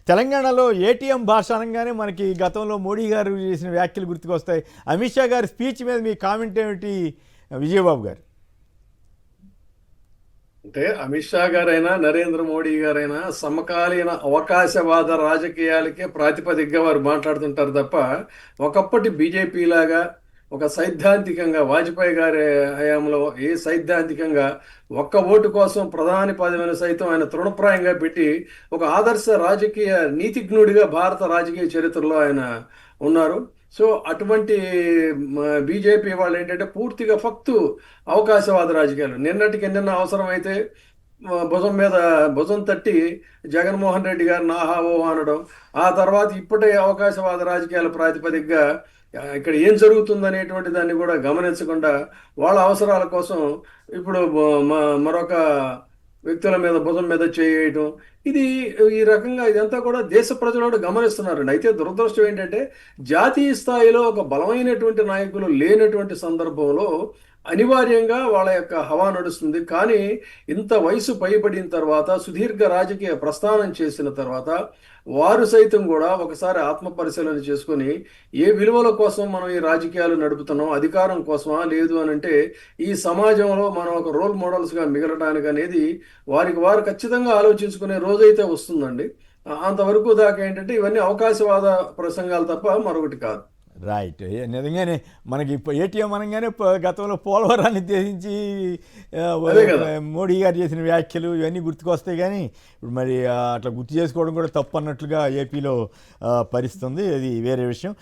తెలంగాణలో ఏటీఎం భాష అనగానే మనకి గతంలో మోడీ గారు చేసిన వ్యాఖ్యలు గుర్తుకొస్తాయి. అమిత్ షా గారి స్పీచ్ మీద మీ కామెంట్ ఏమిటి విజయబాబు గారు? అంటే అమిత్ షా గారైనా నరేంద్ర మోడీ గారైనా సమకాలీన అవకాశవాద రాజకీయాలకే ప్రాతిపదికగా వారు మాట్లాడుతుంటారు తప్ప ఒకప్పటి బీజేపీ లాగా ఒక సైద్ధాంతికంగా వాజ్పేయి గారి హయాంలో సైద్ధాంతికంగా ఒక్క ఓటు కోసం ప్రధాని పదవిని సైతం ఆయన తృణప్రాయంగా పెట్టి ఒక ఆదర్శ రాజకీయ నీతిజ్ఞుడిగా భారత రాజకీయ చరిత్రలో ఆయన ఉన్నారు. సో అటువంటి బీజేపీ వాళ్ళు ఏంటంటే పూర్తిగా ఫక్తు అవకాశవాద రాజకీయాలు. నిన్న అవసరమైతే భుజం తట్టి జగన్మోహన్ రెడ్డి గారిని ఆహా ఓహో అనడం, ఆ తర్వాత ఇప్పటి అవకాశవాద రాజకీయాల ప్రాతిపదికగా ఇక్కడ ఏం జరుగుతుందనేటువంటి దాన్ని కూడా గమనించకుండా వాళ్ళ అవసరాల కోసం ఇప్పుడు మరొక వ్యక్తుల మీద భుజం మీద చేయటం, ఇది ఈ రకంగా ఇదంతా కూడా దేశ ప్రజలు గమనిస్తున్నారండి. అయితే దురదృష్టం ఏంటంటే జాతీయ స్థాయిలో ఒక బలమైనటువంటి నాయకులు లేనటువంటి సందర్భంలో అనివార్యంగా వాళ్ళ యొక్క హవా నడుస్తుంది. కానీ ఇంత వయసు పైబడిన తర్వాత, సుదీర్ఘ రాజకీయ ప్రస్థానం చేసిన తర్వాత వారు సైతం కూడా ఒకసారి ఆత్మ పరిశీలన చేసుకొని ఏ విలువల కోసం మనం ఈ రాజకీయాలు నడుపుతున్నాం, అధికారం కోసమా లేదు అని అంటే ఈ సమాజంలో మనం ఒక రోల్ మోడల్స్గా మిగలడానికి అనేది వారు ఖచ్చితంగా ఆలోచించుకునే రోజైతే వస్తుందండి. అంతవరకు దాకా ఏంటంటే ఇవన్నీ అవకాశవాద ప్రసంగాలు తప్ప మరొకటి కాదు. రైట్. నిజంగానే మనకి ఏటీఎం అనగానే గతంలో పోలవరాన్ని ఉద్దేశించి మోడీ గారు చేసిన వ్యాఖ్యలు ఇవన్నీ గుర్తుకొస్తాయి. కానీ ఇప్పుడు మరి అట్లా గుర్తు చేసుకోవడం కూడా తప్పు అన్నట్లుగా ఏపీలో పరిస్థితుంది. అది వేరే విషయం.